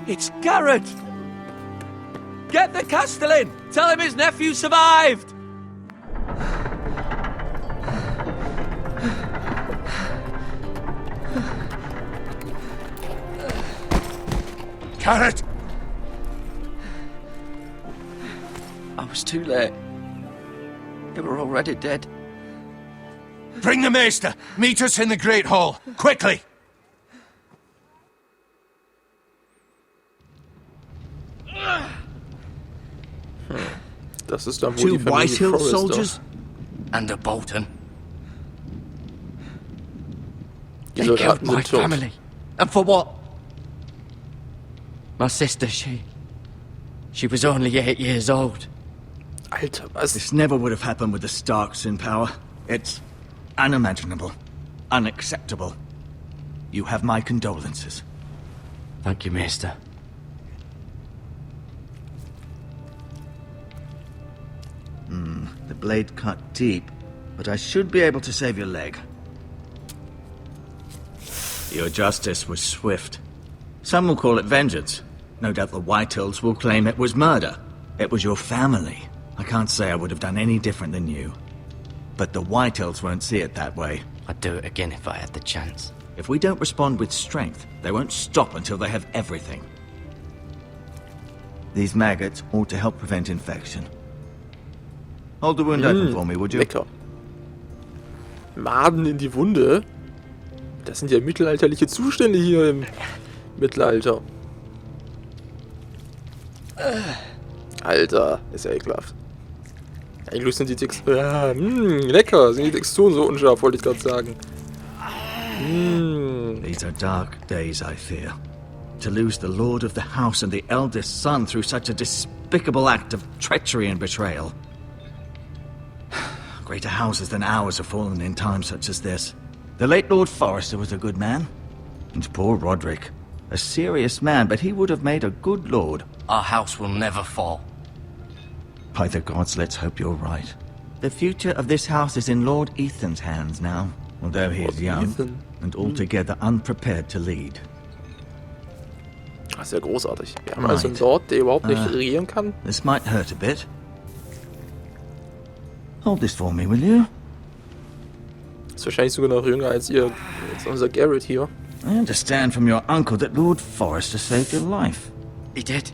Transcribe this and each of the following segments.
It's Garrett! Get the Castellan! Tell him his nephew survived! Garrett! I was too late. They were already dead. Bring the Maester! Meet us in the Great Hall! Quickly! Das ist dann wohl Two die Familie Whitehill Forrester. soldiers? And a Bolton. Die They killed Soldaten my sind tot. family. And for what? My sister, she was only 8 years old. Alter, was? This never would have happened with the Starks in power. It's unimaginable. Unacceptable. You have my condolences. Thank you, Maester. The blade cut deep, but I should be able to save your leg. Your justice was swift. Some will call it vengeance. No doubt the Whitehills will claim it was murder. It was your family. I can't say I would have done any different than you. But the Whitehills won't see it that way. I'd do it again if I had the chance. If we don't respond with strength, they won't stop until they have everything. These maggots ought to help prevent infection. Hold the wound open for me, would you? Lecker. Maden in die Wunde? Das sind ja mittelalterliche Zustände hier im Mittelalter. Alter, ist ja ekelhaft. Eigentlich sind die Texturen... lecker, sind die Texturen so unscharf, wollte ich gerade sagen. These are dark days, I fear. To lose the lord of the house and the eldest son through such a despicable act of treachery and betrayal. Greater houses than ours have fallen in times such as this. The late Lord Forrester was a good man. And poor Roderick. A serious man, but he would have made a good lord. Our house will never fall. By the gods, let's hope you're right. The future of this house is in Lord Ethan's hands now, although he is young Ethan. and altogether unprepared to lead. Das ist ja großartig. Wir haben also einen Lord, der überhaupt nicht regieren kann. This might hurt a bit. Hold this for me, will you? Ist wahrscheinlich sogar noch jünger als ihr, als unser Garrett hier. I understand from your uncle that Lord Forrester saved your life. He did.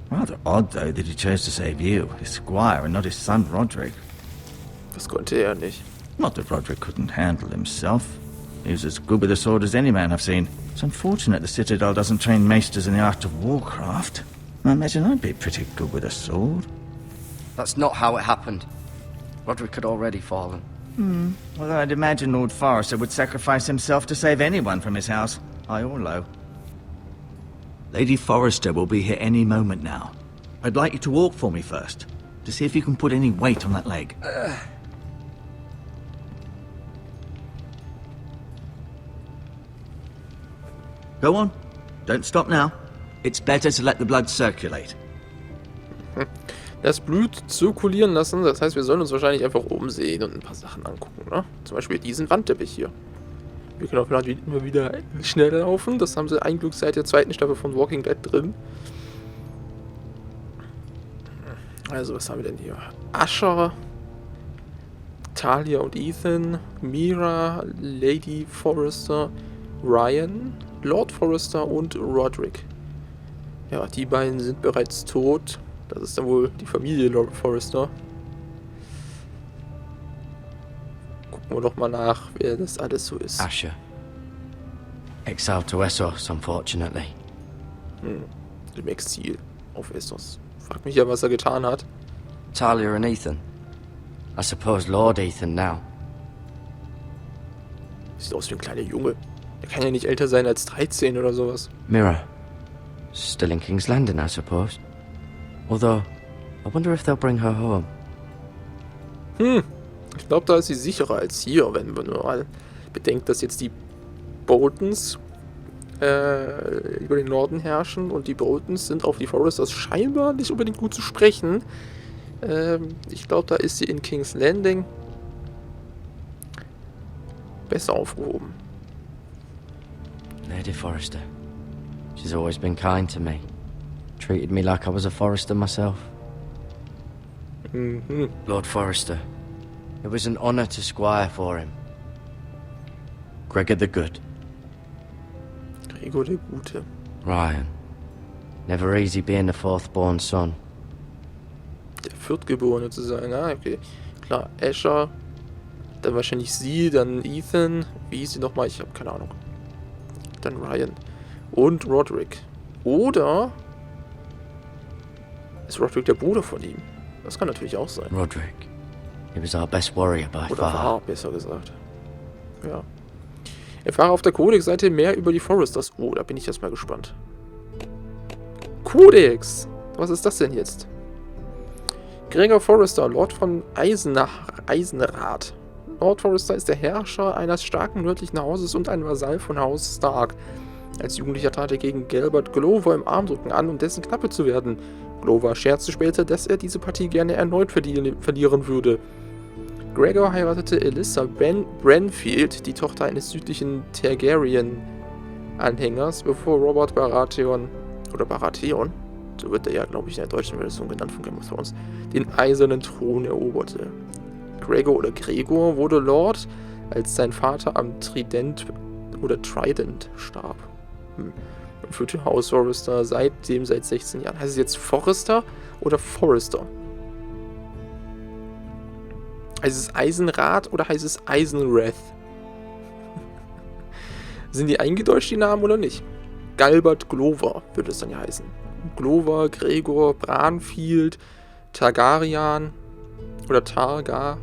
Rather odd, though, that he chose to save you, his squire, and not his son Roderick. Das konnte er nicht. Not that Roderick couldn't handle himself. He was as good with a sword as any man I've seen. It's unfortunate the Citadel doesn't train maesters in the art of warcraft. I imagine I'd be pretty good with a sword. That's not how it happened. Roderick had already fallen. Although I'd imagine Lord Forrester would sacrifice himself to save anyone from his house, high or low. Lady Forrester will be here any moment now. I'd like you to walk for me first, to see if you can put any weight on that leg. Go on. Don't stop now. It's better to let the blood circulate. Das Blut zirkulieren lassen, das heißt, wir sollen uns wahrscheinlich einfach umsehen und ein paar Sachen angucken, ne? Zum Beispiel diesen Wandteppich hier. Wir können auch vielleicht immer wieder schnell laufen. Das haben sie eigentlich seit der zweiten Staffel von Walking Dead drin. Also, was haben wir denn hier? Asher, Talia und Ethan, Mira, Lady Forrester, Ryan, Lord Forrester und Roderick. Ja, die beiden sind bereits tot. Das ist dann wohl die Familie Lord Forrester. Gucken wir doch mal nach, wer das alles so ist. Asher. Exiled to Westeros, unfortunately. Im Exil auf Essos. Frag mich ja, was er getan hat. Talia and Ethan. I suppose Lord Ethan now. Sieht aus wie ein kleiner Junge. Der kann ja nicht älter sein als 13 oder sowas. Mira. Still in King's Landing, I suppose. Although, I wonder if they'll bring her home. Ich glaube, da ist sie sicherer als hier, wenn man nur mal bedenkt, dass jetzt die Boltons über den Norden herrschen und die Boltons sind auf die Foresters scheinbar nicht unbedingt gut zu sprechen. Ich glaube, da ist sie in King's Landing besser aufgehoben. Lady Forrester. She's always been kind to me. Treated me like I was a Forrester myself. Lord Forrester. It was an honor to squire for him. Gregor the Good. Gregor der Gute. Ryan. Never easy being the fourth-born son. Der Viertgeborene zu sein, okay. Klar, Asher, dann wahrscheinlich sie, dann Ethan, wie hieß sie nochmal? Ich habe keine Ahnung. Dann Ryan. Und Roderick. Oder ist Roderick der Bruder von ihm? Das kann natürlich auch sein. Roderick. He was our best warrior by Oder far. war, besser gesagt. Ja. Erfahre auf der Codex-Seite mehr über die Forresters. Oh, da bin ich erstmal gespannt. Codex! Was ist das denn jetzt? Gregor Forrester, Lord von Eisenrath. Lord Forrester ist der Herrscher eines starken nördlichen Hauses und ein Vasall von Haus Stark. Als Jugendlicher trat er gegen Galbert Glover im Armdrücken an, um dessen Knappe zu werden. Glover scherzte später, dass er diese Partie gerne erneut verlieren würde. Gregor heiratete Elissa Branfield, die Tochter eines südlichen Targaryen-Anhängers, bevor Robert Baratheon, so wird er ja, glaube ich, in der deutschen Version genannt von Game of Thrones, den eisernen Thron eroberte. Gregor wurde Lord, als sein Vater am Trident starb. Und führte Haus Forrester seit 16 Jahren. Heißt es jetzt Forrester oder Forrester? Heißt es Eisenrath oder heißt es Eisenrath? Sind die eingedeutscht, die Namen, oder nicht? Galbert Glover würde es dann ja heißen. Glover, Gregor, Branfield, Targaryen oder Targaryen,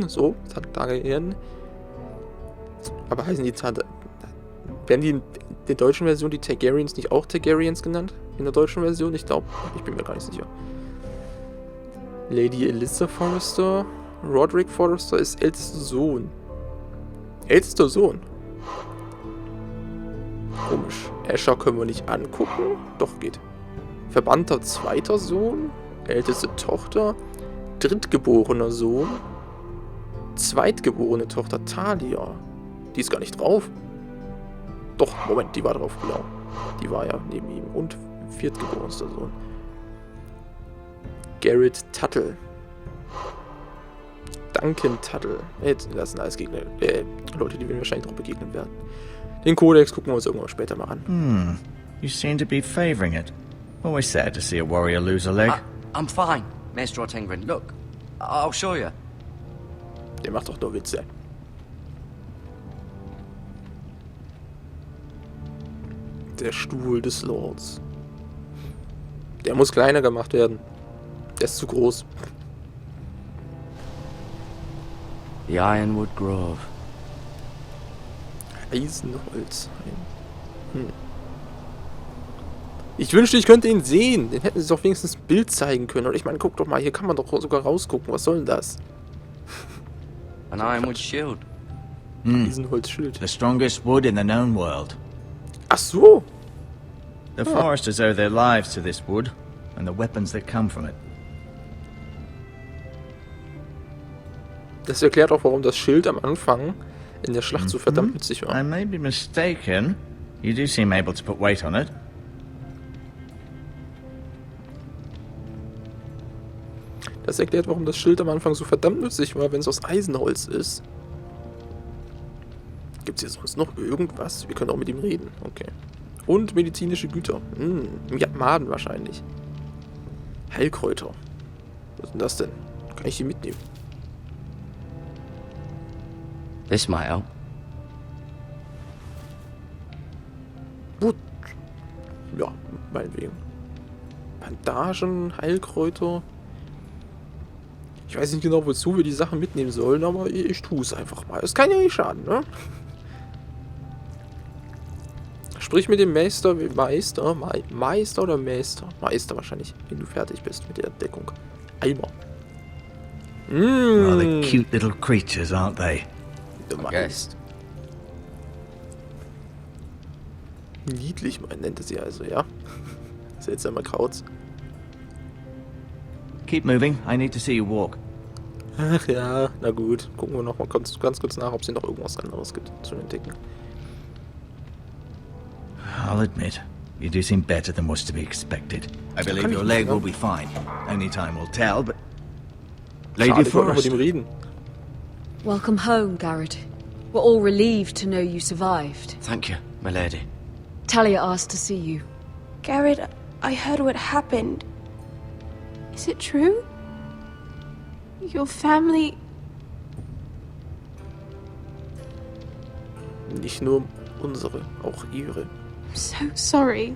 so, Targaryen. Aber heißen die werden die in der deutschen Version die Targaryens nicht auch Targaryens genannt? In der deutschen Version? Ich glaube, ich bin mir gar nicht sicher. Lady Elissa Forrester, Roderick Forrester ist ältester Sohn. Ältester Sohn? Komisch. Asher können wir nicht angucken. Doch, geht. Verbannter zweiter Sohn. Älteste Tochter. Drittgeborener Sohn. Zweitgeborene Tochter Talia. Die ist gar nicht drauf. Doch, Moment, die war drauf, genau. Die war ja neben ihm. Und viertgeborenster Sohn. Garrett Tuttle. Duncan Tuttle. Das sind alles Gegner. Leute, die wir wahrscheinlich noch begegnen werden. Den Kodex gucken wir uns irgendwann später mal an. You seem to be favoring it. Always sad to see a warrior lose a leg. I'm fine, Maester Ortengren. Look, I'll show you. Der macht doch nur Witze. Der Stuhl des Lords. Der muss kleiner gemacht werden. Der ist zu groß. The Ironwood Grove. Eisenholz. Ich wünschte, ich könnte ihn sehen. Den hätten sie doch wenigstens ein Bild zeigen können. Und ich meine, guck doch mal, hier kann man doch sogar rausgucken. Was soll denn das? An Ironwood Shield. Eisenholzschild. The strongest wood in the known world. Ach so. The Forresters owe their lives to this wood and the weapons that come from it. Das erklärt auch, warum das Schild am Anfang in der Schlacht so verdammt nützlich war. I may be mistaken. You do seem able to put weight on it. Das erklärt, warum das Schild am Anfang so verdammt nützlich war, wenn es aus Eisenholz ist. Gibt es hier sonst noch irgendwas? Wir können auch mit ihm reden. Okay. Und medizinische Güter. Ja, Maden wahrscheinlich. Heilkräuter. Was ist denn das denn? Kann ich die mitnehmen? This might help. Gut. Ja, meinetwegen. Bandagen, Heilkräuter. Ich weiß nicht genau, wozu wir die Sachen mitnehmen sollen, aber ich tue es einfach mal. Es kann ja nicht schaden, ne? Sprich mit dem Meister oder Meister? Meister wahrscheinlich, wenn du fertig bist mit der Entdeckung. Eimer. Rather cute little creatures, aren't they? Guess. Niedlich, man nennt es sie also, ja. Seltsamer Kraut. Keep moving. I need to see you walk. Ach ja, na gut. Gucken wir noch mal ganz kurz nach, ob es hier noch irgendwas anderes gibt zu entdecken. I'll admit, you do seem better than was to be expected. I believe your leg will be fine. Only time will tell, but... Lady Schade, ich wollte noch mit ihm Forrester. reden. Welcome home, Garrett. We're all relieved to know you survived. Thank you, my lady. Talia asked to see you. Garrett, I heard what happened. Is it true? Your family... Nicht nur unsere, auch ihre. I'm so sorry.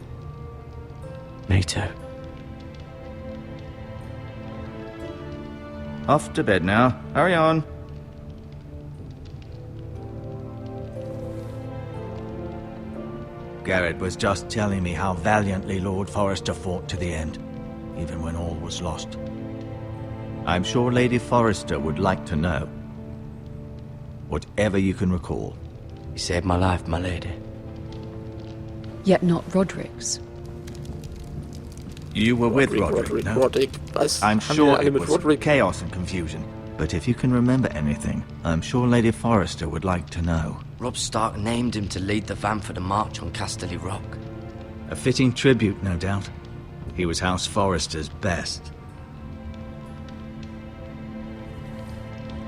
Me too. Off to bed now. Hurry on. Garrett was just telling me how valiantly Lord Forrester fought to the end, even when all was lost. I'm sure Lady Forrester would like to know. Whatever you can recall. You saved my life, my lady. Yet not Roderick's. You were with Roderick, no? Roderick. Was I'm haben wir sure alle it mit was Roderick? chaos and confusion. But if you can remember anything, I'm sure Lady Forrester would like to know. Robb Stark named him to lead the van for the march on Casterly Rock. A fitting tribute, no doubt. He was House Forrester's best.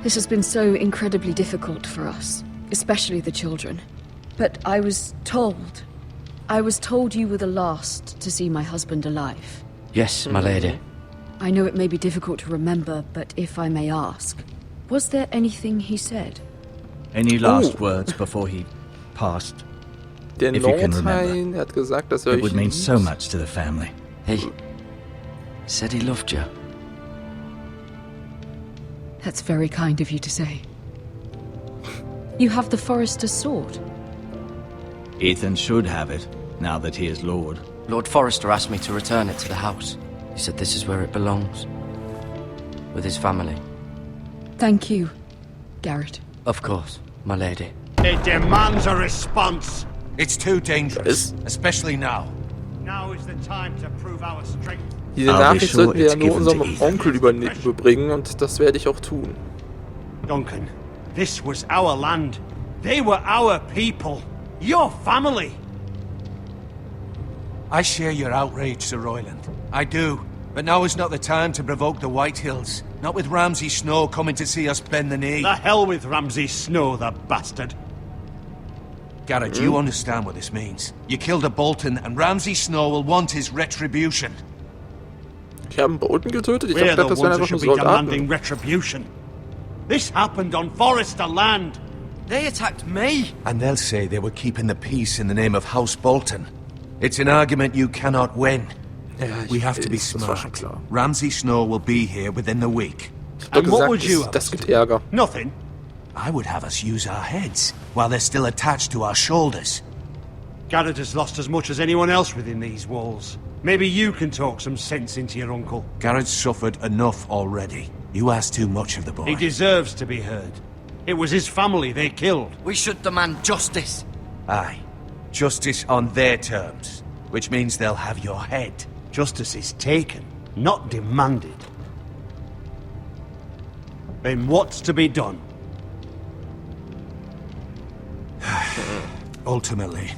This has been so incredibly difficult for us, especially the children. But I was told you were the last to see my husband alive. Yes, my lady. I know it may be difficult to remember, but if I may ask, was there anything he said? Any last words before he passed? Der If you can Nordhain hat gesagt, dass It euch would mean liebt. so much to the family. He said he loved you. That's very kind of you to say. You have the Forrester's sword. Ethan should have it, now that he is Lord. Lord Forrester asked me to return it to the house. He said this is where it belongs. With his family. Thank you, Garrett. Of course, my lady. It demands a response. It's too dangerous, especially now. Now is the time to prove our strength. Diese I'll be Nachricht sure sollten wir ja it's nur given to unserem Ethan. Onkel überbringen und das werde ich auch tun. Duncan, this was our land. They were our people. Your family. I share your outrage, Sir Royland. I do. But now is not the time to provoke the White Hills. Not with Ramsay Snow coming to see us bend the knee. The hell with Ramsay Snow, the bastard. Garrett, you understand what this means. You killed a Bolton, and Ramsay Snow will want his retribution. Ich habe einen Bolton getötet? Ich We're dachte, the das wären ones who einfach nur should be Soldaten. demanding retribution. This happened on Forrester land. They attacked me! And they'll say they were keeping the peace in the name of House Bolton. It's an argument you cannot win. Ja, We have to be das war schon smart. klar. Ramsay Snow will be here within the week. Ich hab doch And what gesagt, would you das, have das us gibt do? Ärger. Nothing. I would have us use our heads, while they're still attached to our shoulders. Garrett has lost as much as anyone else within these walls. Maybe you can talk some sense into your uncle. Garrett's suffered enough already. You ask too much of the boy. He deserves to be heard. It was his family they killed. We should demand justice. Aye. Justice on their terms, which means they'll have your head. Justice is taken, not demanded. Then what's to be done? Ultimately,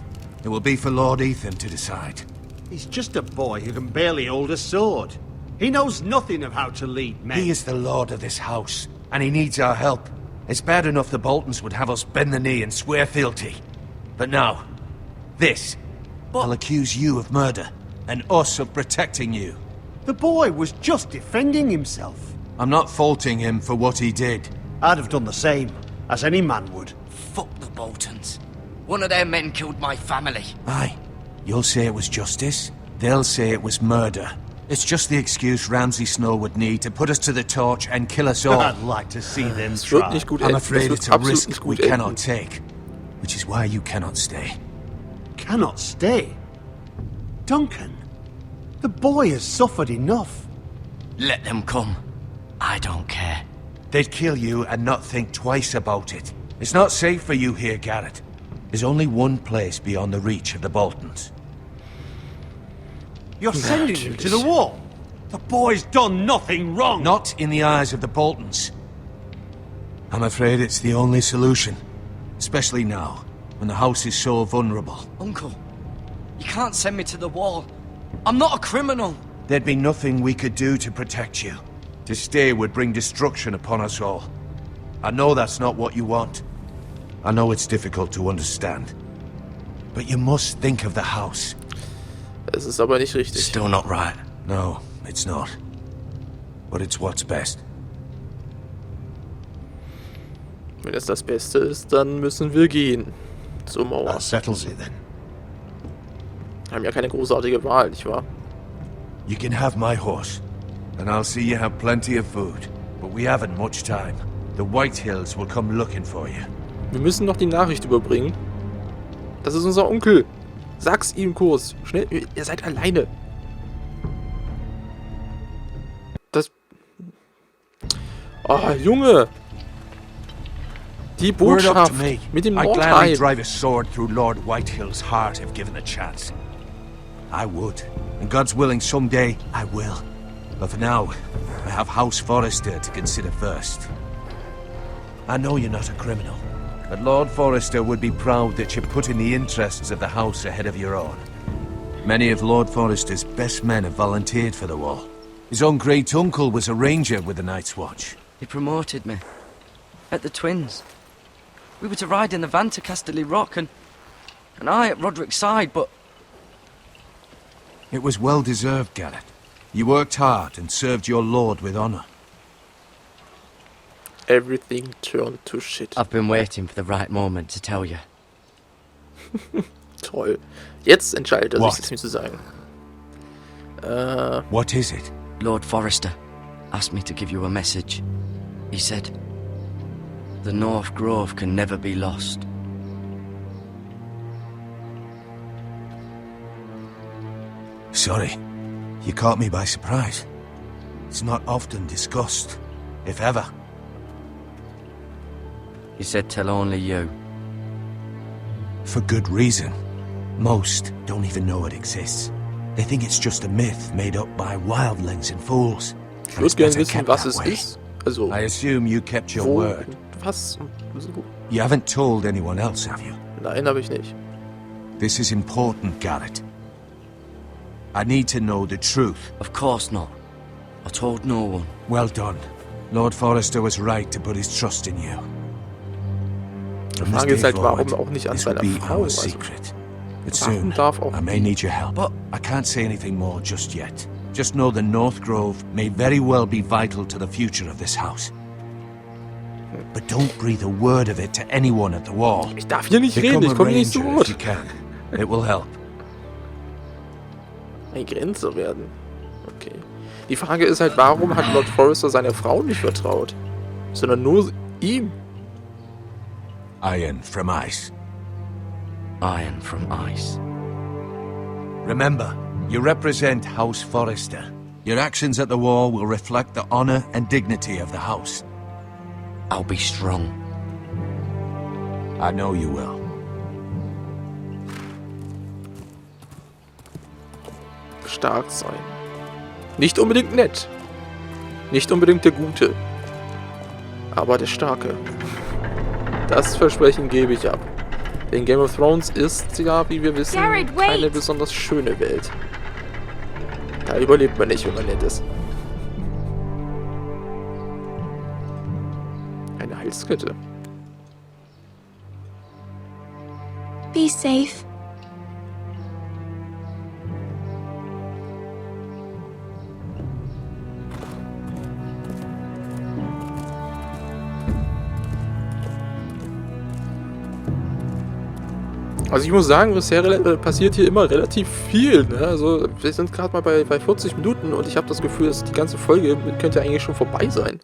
it will be for Lord Ethan to decide. He's just a boy who can barely hold a sword. He knows nothing of how to lead men. He is the lord of this house, and he needs our help. It's bad enough the Boltons would have us bend the knee and swear fealty. But now, this. I'll accuse you of murder, and us of protecting you. The boy was just defending himself. I'm not faulting him for what he did. I'd have done the same, as any man would. Fuck the Boltons. One of their men killed my family. Aye. You'll say it was justice. They'll say it was murder. It's just the excuse Ramsay Snow would need to put us to the torch and kill us all. I'd like to see them Es wird try. nicht gut I'm enden. afraid Das it's wird a absolut risk nicht we gut cannot enden. take. Which is why you cannot stay. Cannot stay. Duncan, the boy has suffered enough. Let them come. I don't care. They'd kill you and not think twice about it. It's not safe for you here, Garrett. There's only one place beyond the reach of the Boltons. You're sending him to the wall. The boy's done nothing wrong. Not in the eyes of the Boltons. I'm afraid it's the only solution. Especially now, when the house is so vulnerable. Uncle, You can't send me to the wall. I'm not a criminal. There'd be nothing we could do to protect you. To stay would bring destruction upon us all. I know that's not what you want. I know it's difficult to understand. But you must think of the house. Es ist aber nicht richtig. Still not right. No, it's not. But it's what's best. Wenn es das Beste ist, dann müssen wir gehen. Zur Mauer. That settles it then. Wir haben ja keine großartige Wahl, nicht wahr? You can have my horse, and I'll see you have plenty of food. But we haven't much time. The White Hills will come looking for you. Wir müssen noch die Nachricht überbringen. Das ist unser Onkel. Sag's ihm kurz. Schnell, ihr seid alleine. Das... Oh, Junge! Die Botschaft mit dem I'd gladly Nordheim. drive a sword through Lord Whitehill's heart if given the chance. I would. And God's willing, someday I will. But for now, I have House Forrester to consider first. I know you're not a criminal, but Lord Forrester would be proud that you're putting the interests of the house ahead of your own. Many of Lord Forrester's best men have volunteered for the wall. His own great uncle was a ranger with the Night's Watch. He promoted me. At the Twins. We were to ride in the van to Casterly Rock, and I at Roderick's side, but... It was well deserved, Garrett. You worked hard and served your lord with honor. Everything turned to shit. I've been waiting for the right moment to tell you. Toll. Jetzt entscheidet er What? sich, das mir zu sagen. What is it? Lord Forrester asked me to give you a message. He said, the North Grove can never be lost. Sorry, you caught me by surprise. It's not often discussed, if ever. He said tell only you. For good reason. Most don't even know it exists. They think it's just a myth made up by wildlings and fools. Ich würde gerne wissen, was es ist. Also, I assume you kept your wo, word. was? So. You haven't told anyone else, have you? Nein, habe ich nicht. This is important, Garrett. I need to know the truth. Of course not. I told no one. Well done. Lord Forrester was right to put his trust in you. Die Frage ist halt, warum auch nicht an this will seiner be Frau? our Also, secret. But Waffen soon, darf auch I may need your help. But- I can't say anything more just yet. Just know the North Grove may very well be vital to the future of this house. But don't breathe a word of it to anyone at the wall. ich darf hier nicht Become reden, a ich komme hier nicht zu ranger if you Wort. can. It will help. Ein Grenzer werden. Okay. Die Frage ist halt, warum hat Lord Forrester seiner Frau nicht vertraut? Sondern nur ihm. Iron from ice. Iron from ice. Remember, you represent House Forrester. Your actions at the wall will reflect the honor and dignity of the house. I'll be strong. I know you will. Stark sein. Nicht unbedingt nett. Nicht unbedingt der Gute. Aber der Starke. Das Versprechen gebe ich ab. Denn Game of Thrones ist ja, wie wir wissen, Garrett, wait! keine besonders schöne Welt. Da überlebt man nicht, wenn man nett ist. Eine Halskette. Be safe. Also ich muss sagen, bisher passiert hier immer relativ viel. Ne? Also wir sind gerade mal bei 40 Minuten und ich habe das Gefühl, dass die ganze Folge könnte eigentlich schon vorbei sein.